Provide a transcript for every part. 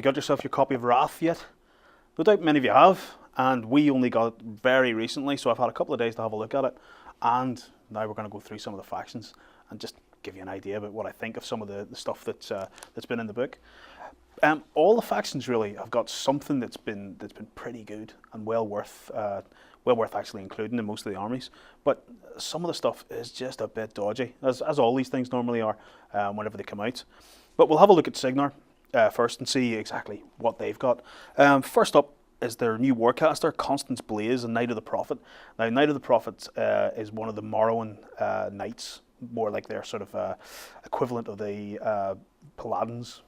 got yourself your copy of Wrath yet? No doubt many of you have, and we only got it very recently, so I've had a couple of days to have a look at it, and now we're going to go through some of the factions and just give you an idea about what I think of some of the stuff that's been in the book. All the factions really have got something that's been pretty good and well worth actually including in most of the armies. But some of the stuff is just a bit dodgy, as all these things normally are whenever they come out. But we'll have a look at Cygnar first and see exactly what they've got. First up is their new Warcaster, Constance Blaze, and Knight of the Prophet. Now, Knight of the Prophet is one of the Morrowind knights, more like their sort of equivalent of the Paladins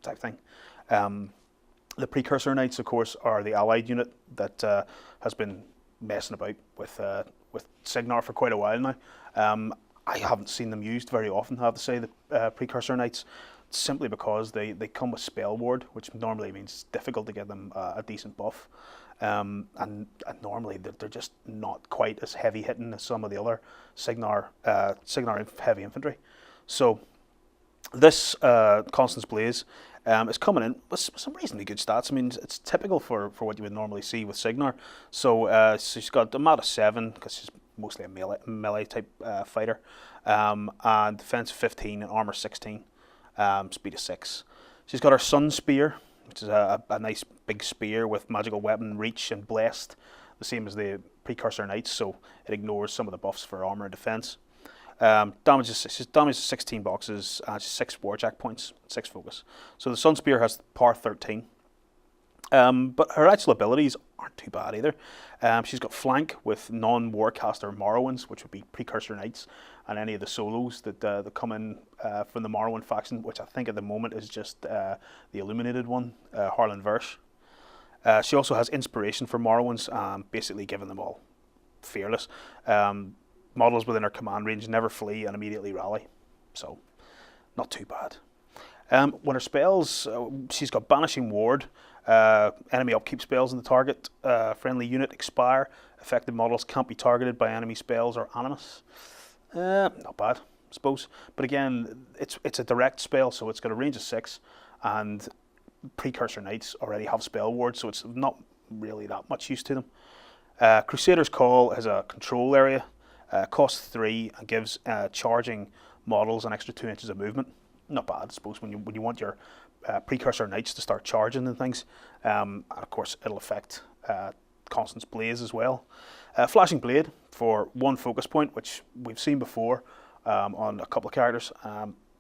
type thing. The Precursor Knights, of course, are the allied unit that has been messing about with Cygnar for quite a while now. I haven't seen them used very often, I have to say, the Precursor Knights, simply because they come with Spell Ward, which normally means it's difficult to get them a decent buff. And normally they're just not quite as heavy hitting as some of the other Cygnar heavy infantry. So this Constance Blaze is coming in with some reasonably good stats. I mean, it's typical for what you would normally see with Cygnar. So she's got a mat of 7 because she's mostly a melee type fighter, and defense 15 and armor 16, speed of 6. She's got her Sun Spear, which is a nice big spear with magical weapon, reach, and blessed, the same as the Precursor Knights, so it ignores some of the buffs for armor and defense. Damages 16 boxes, 6 warjack points, 6 focus. So the Sun Spear has power 13. But her actual abilities aren't too bad either. She's got flank with non-Warcaster Morrowinds, which would be Precursor Knights, and any of the solos that come in from the Morrowind faction, which I think at the moment is just the Illuminated one, Harlan Versh. She also has Inspiration for Morrowinds, basically giving them all fearless. Models within her command range never flee and immediately rally, so not too bad. When her spells, she's got Banishing Ward, enemy upkeep spells in the target, friendly unit expire, affected models can't be targeted by enemy spells or animus. Not bad, I suppose. But again, it's a direct spell, so it's got a range of 6, and Precursor Knights already have Spell Ward, so it's not really that much use to them. Crusader's Call has a control area, costs 3, and gives charging models an extra 2 inches of movement. Not bad, I suppose, when you want your Precursor Knights to start charging and things. And of course, it'll affect Constance Blaze as well. Flashing Blade for 1 focus point, which we've seen before on a couple of characters.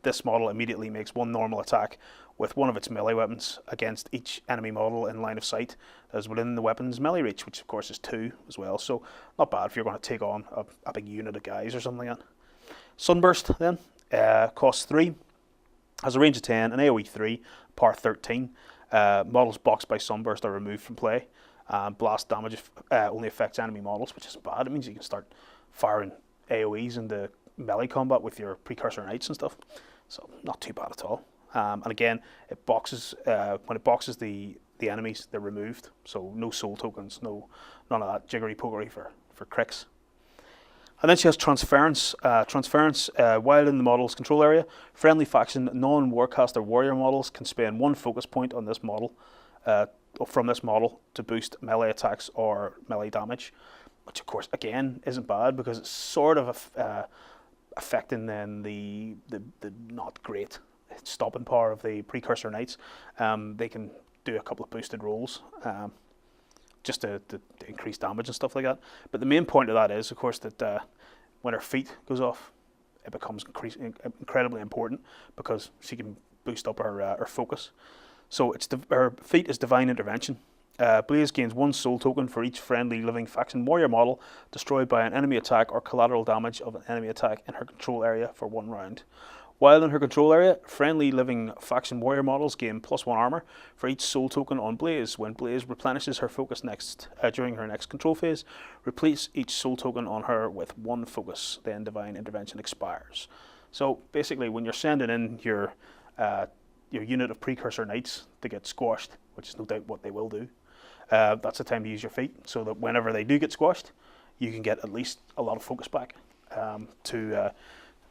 This model immediately makes 1 normal attack with one of its melee weapons against each enemy model in line of sight that is within the weapon's melee reach, which of course is 2 as well. So not bad if you're going to take on a big unit of guys or something like that. Sunburst then costs 3. Has a range of 10, an AoE 3, power 13. Models boxed by Sunburst are removed from play. Blast damage only affects enemy models, which isn't bad. It means you can start firing AoEs into melee combat with your Precursor Knights and stuff. So not too bad at all. And again, it boxes when it boxes the enemies, they're removed. So no soul tokens, none of that jiggery pokery for cricks. And then she has Transference. While in the model's control area, friendly faction non-Warcaster warrior models can spend 1 focus point on this model, from this model, to boost melee attacks or melee damage, which of course again isn't bad because it's sort of affecting then the not great stopping power of the Precursor Knights. They can do a couple of boosted rolls. Just to increase damage and stuff like that. But the main point of that is, of course, that when her feat goes off, it becomes incredibly important because she can boost up her focus. So her feat is Divine Intervention. Blaze gains 1 soul token for each friendly living faction warrior model destroyed by an enemy attack or collateral damage of an enemy attack in her control area for 1 round. While in her control area, friendly living faction warrior models gain +1 armor for each soul token on Blaze. When Blaze replenishes her focus during her next control phase, replace each soul token on her with 1 focus, then Divine Intervention expires. So basically, when you're sending in your unit of Precursor Knights to get squashed, which is no doubt what they will do, that's the time to use your feat, so that whenever they do get squashed, you can get at least a lot of focus back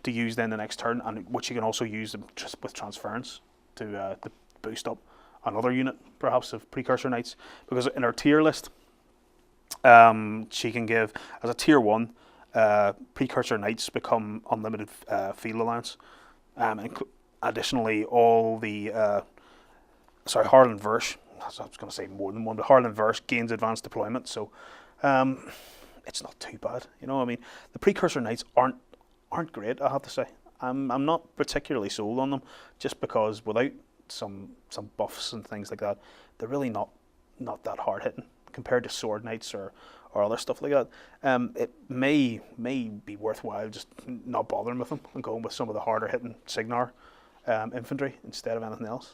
to use then the next turn, and which you can also use just with Transference to boost up another unit, perhaps, of Precursor Knights, because in her tier list, she can give, as a tier 1, Precursor Knights become unlimited field allowance. Additionally, all the Harlan Verse, I was going to say more than one, but Harlan Verse gains advanced deployment, so it's not too bad. You know, I mean, the Precursor Knights aren't great, I have to say. I'm not particularly sold on them, just because without some buffs and things like that, they're really not that hard hitting compared to Sword Knights or other stuff like that. It may be worthwhile just not bothering with them and going with some of the harder hitting Cygnar infantry instead of anything else.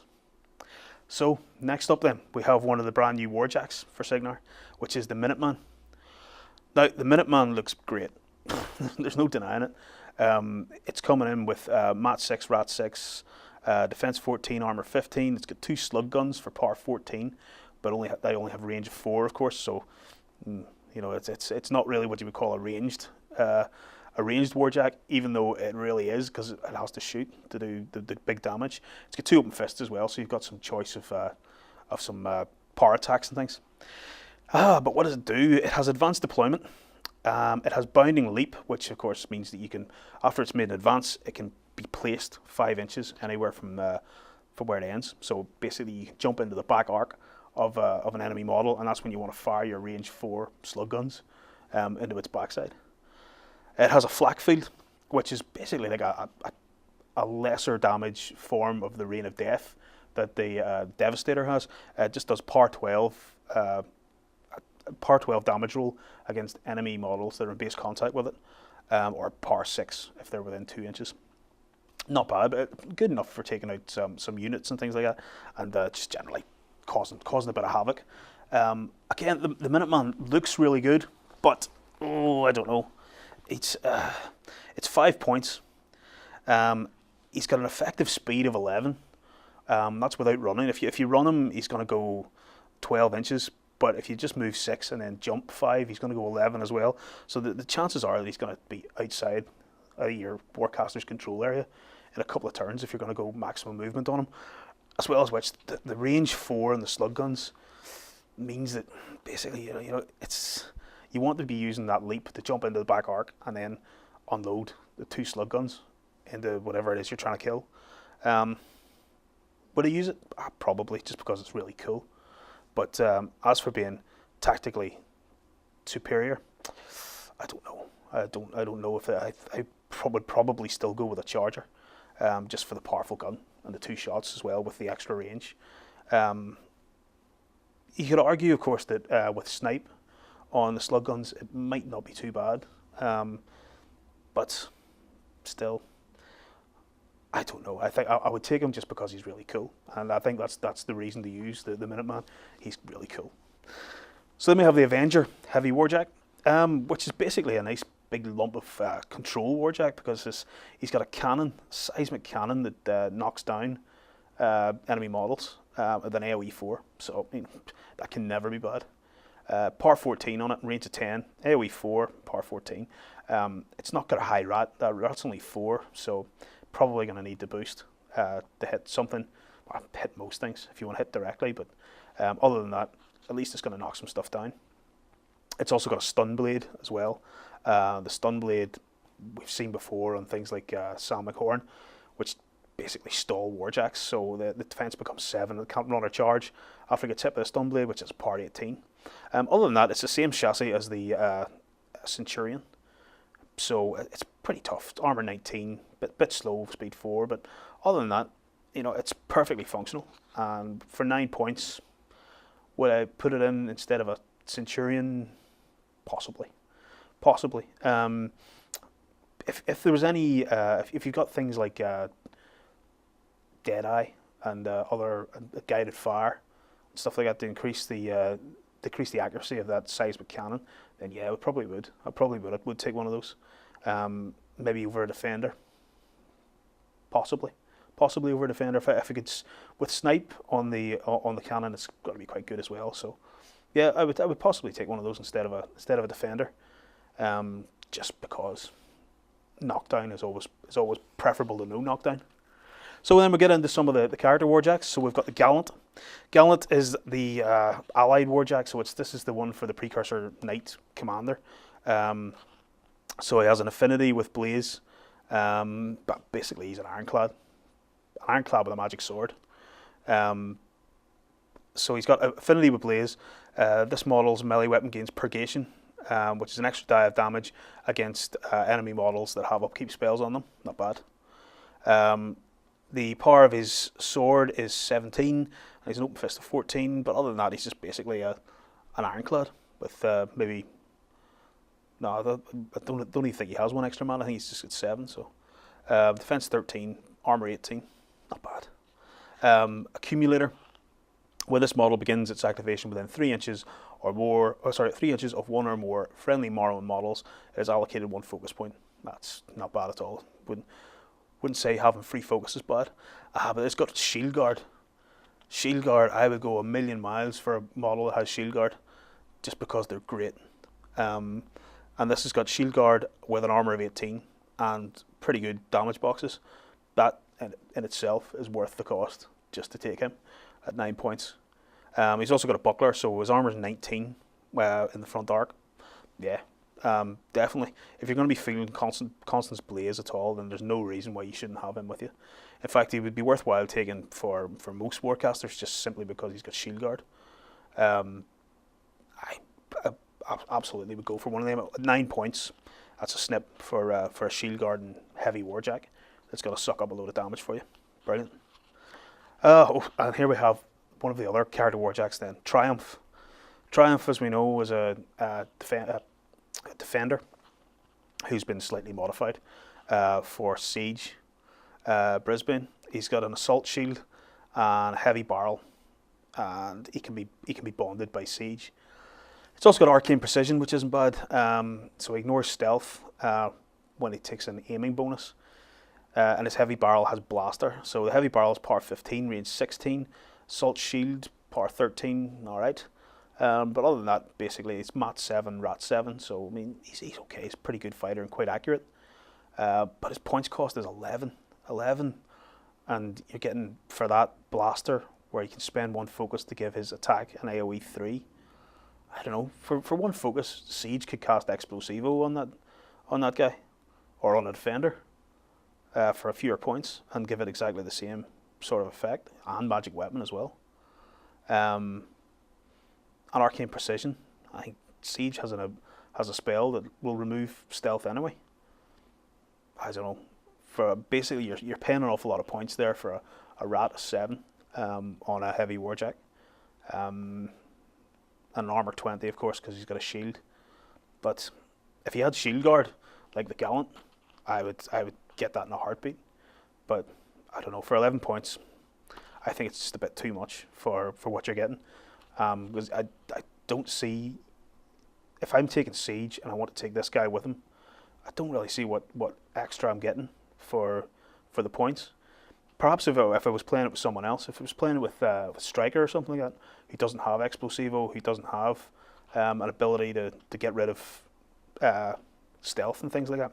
So next up then, we have one of the brand new warjacks for Cygnar, which is the Minuteman. Now the Minuteman looks great. There's no denying it. It's coming in with Mat 6, Rat 6, Defense 14, Armor 15. It's got 2 slug guns for power 14, but they only have range of 4, of course. So you know, it's not really what you would call a ranged warjack, even though it really is, because it has to shoot to do the big damage. It's got 2 open fists as well, so you've got some choice of some power attacks and things. But what does it do? It has advanced deployment. It has bounding leap, which of course means that you can, after it's made in advance, it can be placed 5 inches anywhere from where it ends. So basically, you can jump into the back arc of an enemy model, and that's when you want to fire your range 4 slug guns into its backside. It has a flak field, which is basically like a lesser damage form of the Rain of Death that the Devastator has. It just does power 12 damage roll against enemy models that are in base contact with it, or power 6 if they're within 2 inches. Not bad, but good enough for taking out some units and things like that, and just generally causing a bit of havoc. Again, the Minuteman looks really good, but I don't know. It's 5 points. He's got an effective speed of 11. That's without running. If you run him, he's going to go 12 inches. But if you just move 6 and then jump 5, he's going to go 11 as well. So the chances are that he's going to be outside your Warcaster's control area in a couple of turns if you're going to go maximum movement on him. As well as which, the range 4 and the slug guns means that basically, you know, you want to be using that leap to jump into the back arc and then unload the 2 slug guns into whatever it is you're trying to kill. Would I use it? Probably, just because it's really cool. But as for being tactically superior, I don't know. I don't know if I would probably still go with a charger, just for the powerful gun and the 2 shots as well with the extra range. You could argue, of course, that with snipe on the slug guns, it might not be too bad, but still, I don't know. I think I would take him just because he's really cool, and I think that's the reason to use the Minuteman. He's really cool. So then we have the Avenger Heavy warjack, which is basically a nice big lump of control warjack, because he's got a cannon, seismic cannon that knocks down enemy models with an AoE 4. So I mean, that can never be bad. Power 14 on it, range of 10, AoE 4, power 14. It's not got a high rat. That rat's only 4, so probably going to need to boost to hit something. Well, hit most things if you want to hit directly, but other than that, at least it's going to knock some stuff down. It's also got a stun blade as well. The stun blade we've seen before on things like Sam McHorn, which basically stall warjacks, so the defense becomes 7. It can't run or charge after it gets hit by a stun blade, which is power 18. Other than that, it's the same chassis as the Centurion, so it's pretty tough. It's armor 19, bit slow, speed 4, but other than that, you know, it's perfectly functional. And for 9 points, would I put it in instead of a Centurion? Possibly. If there was any, if you've got things like Deadeye and other guided fire and stuff like that to increase the accuracy of that seismic cannon, then yeah, I probably would. I would take one of those. Maybe over a defender. Possibly over a defender. If I could, with snipe on the cannon, it's got to be quite good as well. So yeah, I would possibly take one of those instead of a defender, just because knockdown is always preferable to no knockdown. So then we get into some of the character warjacks. So we've got the Gallant. Gallant is the allied warjack, so this is the one for the Precursor Knight Commander. So he has an affinity with Blaze, but basically he's an ironclad with a magic sword. So he's got affinity with Blaze. This model's melee weapon gains Purgation, which is an extra die of damage against enemy models that have upkeep spells on them. Not bad. The power of his sword is 17, and he's an open fist of 14, but other than that, he's just basically an ironclad with maybe... No, I don't even think he has one extra man. I think he's just at 7, so... defense 13, armor 18. Not bad. Accumulator. When this model begins its activation within 3 inches or more... 3 inches of one or more friendly Morrowind models, it is allocated 1 focus point. That's not bad at all. Wouldn't say having free focus is bad. But it's got Shield Guard. Shield Guard, I would go a million miles for a model that has Shield Guard, just because they're great. And this has got Shield Guard with an armor of 18 and pretty good damage boxes. That in itself is worth the cost just to take him at 9 points. He's also got a buckler, so his armor is 19 in the front arc. Yeah. Definitely. If you're going to be feeling Constance Blaze at all, then there's no reason why you shouldn't have him with you. In fact, he would be worthwhile taking for most warcasters, just simply because he's got Shield Guard. I absolutely would go for one of them at 9 points. That's a snip for a Shield Guard and heavy warjack that's going to suck up a load of damage for you. Brilliant. And here we have one of the other character warjacks then, Triumph. Triumph, as we know, is a defender who's been slightly modified for Siege Brisbane. He's got an assault shield and a heavy barrel, and he can be bonded by Siege. It's also got arcane precision, which isn't bad. So he ignores stealth when he takes an aiming bonus, and his heavy barrel has blaster. So the heavy barrel is power 15, range 16, assault shield power 13. All right. But other than that, basically, it's Mat 7, Rat 7, so, I mean, he's okay. He's a pretty good fighter and quite accurate. But his points cost is 11. 11, and you're getting, for that, Blaster, where you can spend 1 focus to give his attack an AoE 3. I don't know, for 1 focus, Siege could cast Explosivo on that guy, or on a defender, for a fewer points, and give it exactly the same sort of effect, and magic weapon as well. An arcane precision. I think Siege has a spell that will remove stealth anyway. I don't know. For basically, you're paying an awful lot of points there for a rat of 7 on a heavy warjack, and an armor 20, of course, because he's got a shield. But if he had Shield Guard like the Gallant, I would get that in a heartbeat. But I don't know. For 11 points, I think it's just a bit too much for what you're getting. Because I don't see, if I'm taking Siege and I want to take this guy with him, I don't really see what extra I'm getting for the points. Perhaps if I was playing it with someone else, if I was playing it with Striker or something like that, who doesn't have Explosivo, who doesn't have an ability to get rid of stealth and things like that,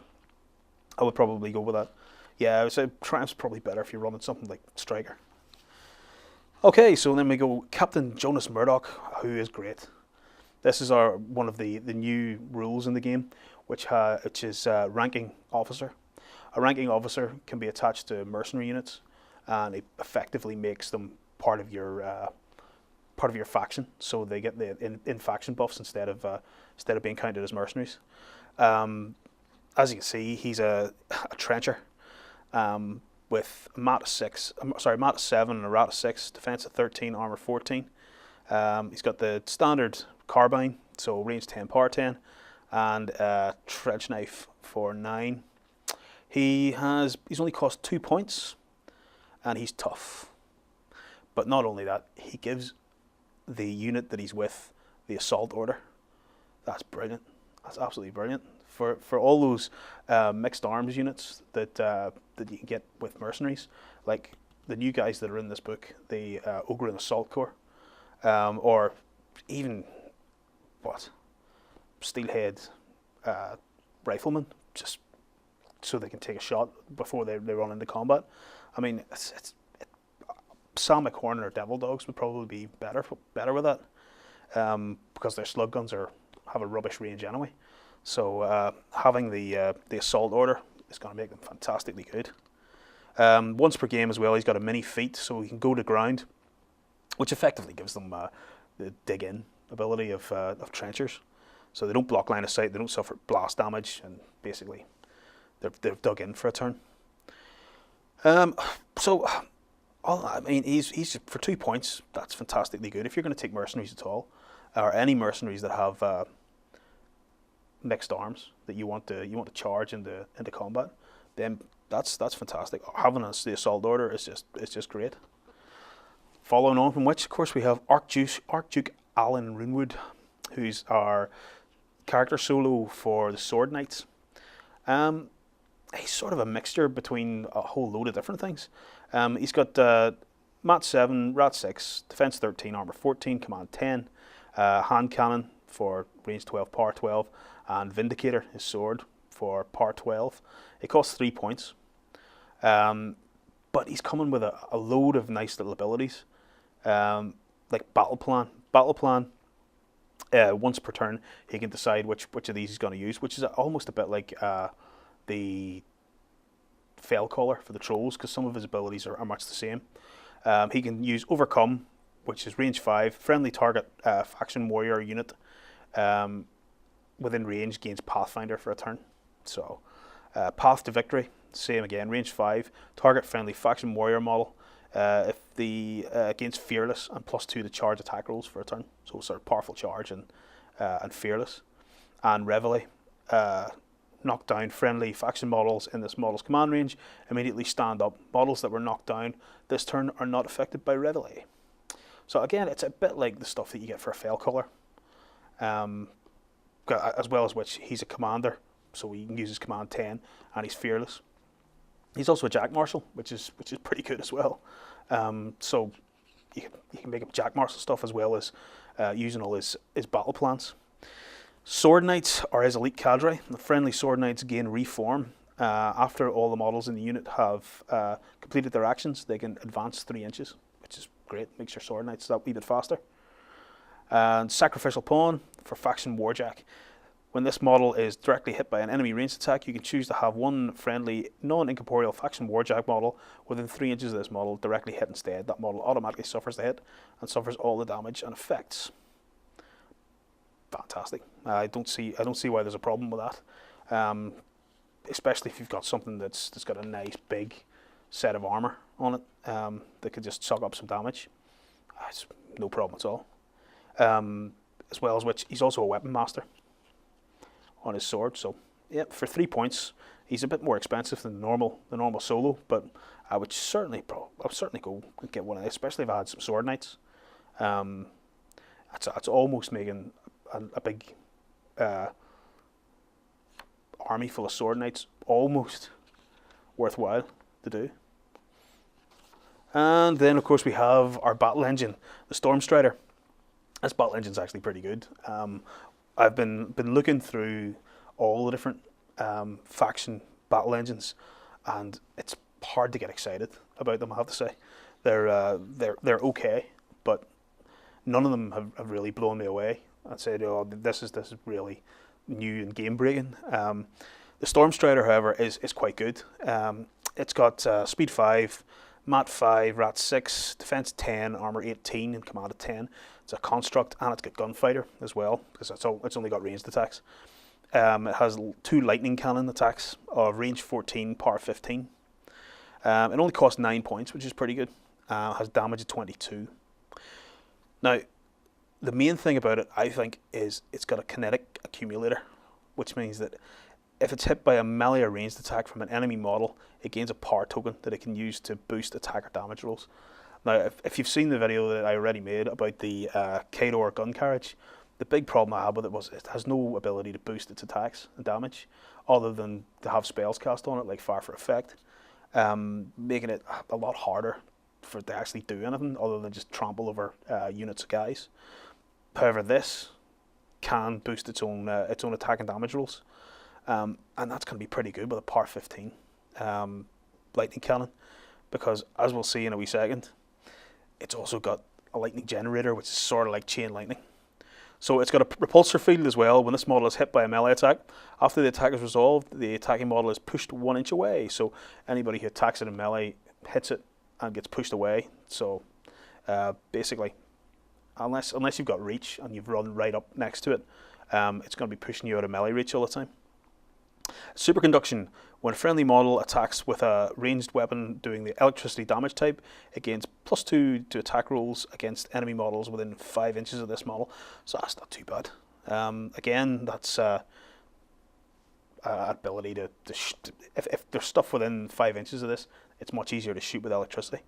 I would probably go with that. Yeah, I would say Triumph's probably better if you're running something like Striker. Okay, so then we go Captain Jonas Murdoch, who is great. This is one of the new rules in the game, which is ranking officer. A ranking officer can be attached to mercenary units, and it effectively makes them part of your faction. So they get the in faction buffs instead of being counted as mercenaries. As you can see, he's a trencher. With a Mat 7 and a Rat 6, defense at 13, armor 14. He's got the standard carbine, so range 10, power 10, and a trench knife for 9. He's only cost 2 points, and he's tough. But not only that, he gives the unit that he's with the assault order. That's brilliant. That's absolutely brilliant. For all those mixed arms units that you can get with mercenaries, like the new guys that are in this book, the Ogre and Assault Corps, or even Steelhead Riflemen, just so they can take a shot before they run into combat. I mean, Sam McHorn or Devil Dogs would probably be better with that, because their slug guns have a rubbish range anyway. So having the assault order is going to make them fantastically good. Once per game as well, he's got a mini feat, so he can go to ground, which effectively gives them the dig-in ability of trenchers. So they don't block line of sight, they don't suffer blast damage, and basically they're dug in for a turn. So, I mean, he's for 2 points. That's fantastically good. If you're going to take mercenaries at all, or any mercenaries that have mixed arms that you want to charge into combat, then that's fantastic. Having the assault order is just great. Following on from which, of course, we have Archduke Alan Runewood, who's our character solo for the Sword Knights. He's sort of a mixture between a whole load of different things. He's got Mat 7, Rat 6, Defense 13, Armor 14, Command 10, Hand Cannon for range 12, power 12, and Vindicator, his sword, for power 12. It costs 3 points. But he's coming with a load of nice little abilities, like Battle Plan. Battle Plan, once per turn, he can decide which of these he's going to use, which is almost a bit like the Fell Caller for the Trolls, because some of his abilities are much the same. He can use Overcome, which is range 5, friendly target faction warrior unit within range gains Pathfinder for a turn. So, Path to Victory, same again, range 5, target friendly faction warrior model. If the gains Fearless and +2 to charge attack rolls for a turn, so sort of powerful charge and Fearless. And Reveille, knock down friendly faction models in this model's command range, immediately stand up. Models that were knocked down this turn are not affected by Reveille. So again, it's a bit like the stuff that you get for a Fell Caller, as well as which he's a commander, so he can use his command 10, and he's Fearless. He's also a Jack Marshal, which is pretty good as well. So you can make up Jack Marshal stuff as well as using all his battle plans. Sword Knights are his elite cadre. The friendly Sword Knights gain Reform. After all the models in the unit have completed their actions, they can advance 3 inches, which is great. Makes your Sword Knights that wee bit faster. And Sacrificial Pawn for Faction Warjack. When this model is directly hit by an enemy ranged attack, you can choose to have one friendly non-incorporeal Faction Warjack model within 3 inches of this model directly hit instead. That model automatically suffers the hit and suffers all the damage and effects. Fantastic. I don't see why there's a problem with that. Especially if you've got something that's got a nice big set of armor on it that could just suck up some damage. It's no problem at all. As well as which, he's also a weapon master on his sword. So yeah, for 3 points, he's a bit more expensive than the normal solo, but I would certainly go and get one of these, especially if I had some Sword Knights. It's almost making a big army full of Sword Knights almost worthwhile to do. And then of course we have our battle engine, the Stormstrider. This battle engine's actually pretty good. I've been looking through all the different faction battle engines, and it's hard to get excited about them, I have to say. They're okay, but none of them have really blown me away. I'd say, oh, this is really new and game breaking. The Stormstrider, however, is quite good. It's got speed 5, mat 5, rat 6, defense 10, armor 18, and command of 10. It's a construct, and it's got gunfighter as well, because it's only got ranged attacks. It has 2 lightning cannon attacks of range 14, power 15. It only costs 9 points, which is pretty good. Has damage of 22. Now, the main thing about it, I think, is it's got a kinetic accumulator, which means that if it's hit by a melee or ranged attack from an enemy model, it gains a power token that it can use to boost attack or damage rolls. Now, if you've seen the video that I already made about the Cygnar gun carriage, the big problem I had with it was it has no ability to boost its attacks and damage, other than to have spells cast on it, like Fire for Effect, making it a lot harder for it to actually do anything other than just trample over units of guys. However, this can boost its own attack and damage rolls. and that's going to be pretty good with a par 15 lightning cannon, because as we'll see in a wee second, it's also got a lightning generator, which is sort of like chain lightning. So it's got a repulsor field as well. When this model is hit by a melee attack, after the attack is resolved, the attacking model is pushed 1 inch away. So anybody who attacks it in melee hits it and gets pushed away. So basically, unless you've got reach and you've run right up next to it, it's going to be pushing you out of melee reach all the time. Superconduction. When a friendly model attacks with a ranged weapon doing the electricity damage type, it gains +2 to attack rolls against enemy models within 5 inches of this model. So that's not too bad. Again, that's ability to if there's stuff within 5 inches of this, it's much easier to shoot with electricity.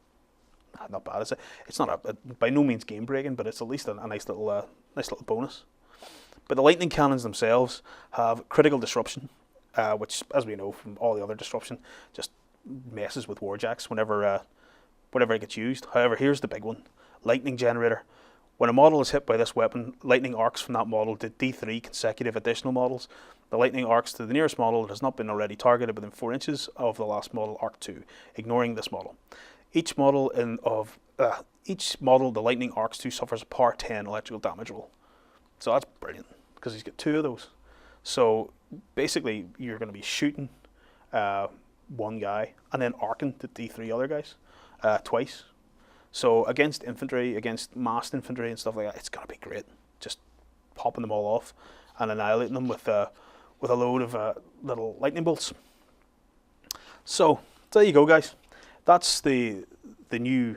Not bad, is it? It's not by no means game breaking, but it's at least a nice little bonus. But the lightning cannons themselves have critical disruption, which, as we know from all the other disruption, just messes with warjacks whenever it gets used. However, here's the big one: lightning generator. When a model is hit by this weapon, lightning arcs from that model to D3 consecutive additional models. The lightning arcs to the nearest model that has not been already targeted within 4 inches of the last model arc 2, ignoring this model. Each model the lightning arcs to suffers a par 10 electrical damage roll. So that's brilliant, because he's got 2 of those. So basically, you're going to be shooting one guy and then arcing to D3 other guys twice. So against infantry, against massed infantry and stuff like that, it's going to be great. Just popping them all off and annihilating them with a load of little lightning bolts. So there you go, guys. That's the new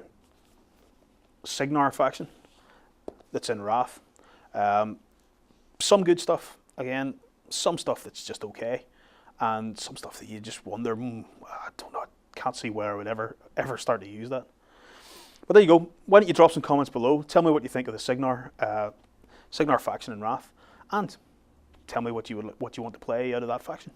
Cygnar faction that's in Wrath. Some good stuff. Again, some stuff that's just okay, and some stuff that you just wonder, I don't know, can't see where I would ever start to use that. But there you go. Why don't you drop some comments below? Tell me what you think of the Cygnar faction in Wrath, and tell me what you want to play out of that faction.